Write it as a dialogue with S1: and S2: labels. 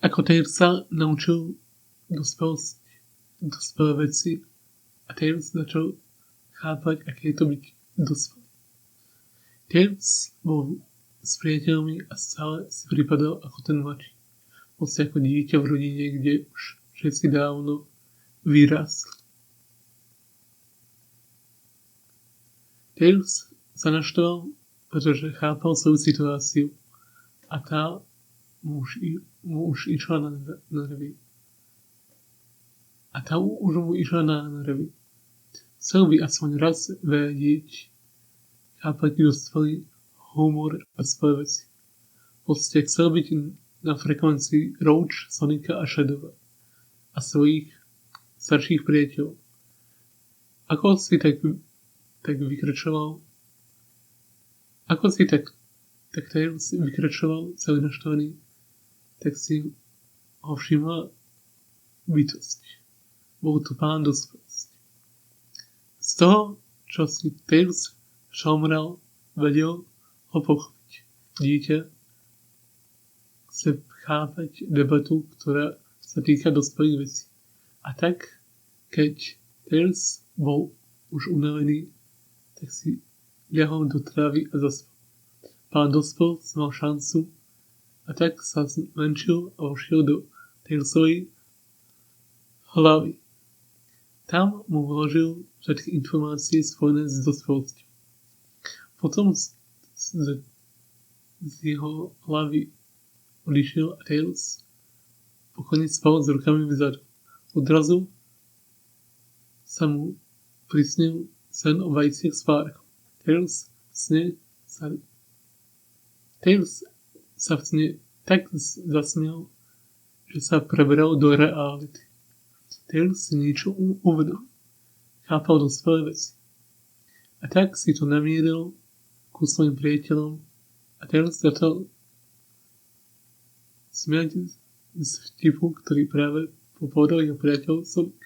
S1: Ako Tails sa naučil dospelé veci a Tails začal chápať, aké je to byť dospelý. Tails bol s priateľmi a stále si pripadal ako ten mladší. Proste ako dieťa v rodine, kde už všetci dávno vyrástli. Tails sa naštval, pretože chápal svoju situáciu a tá mu už išla na nervy. Chcel by aspoň raz vedieť, chápať dospelý humor a svoje veci. Proste chcel byť na frekvencii Roach, Sonika a Shadowa a svojich starších priateľov. Ako si tak vykračoval, Tails vykračoval celý naštvaný, tak si ho všimla bytosť. Bol tu pán dospelosti. Z toho, čo si Tails šomral, vedel ho pochopiť. Dieťa chce chápať debatu, ktorá sa týka dospelých vecí. A tak, keď Tails bol už unavený, tak si ľahol do trávy a zaspal. Pán dospel mal šancu a tak sa zmenšil a vošiel do Tailsovej hlavy. Tam mu vložil všetky informácie spojené s dospelosťou. Potom z jeho hlavy odišiel a Tails pokojne spal s rukami vzadu. Odrazu sa mu prisnil sen o vajciach s párkom. Tails sa v sne tak zasmial, že sa prebral do reality. Tails si niečo uvedomil. Chápal dospelé veci. A tak si to namieril ku svojim priateľom a Tails začal smiať z vtipu, ktorý práve povedal jeho priateľ Sonic.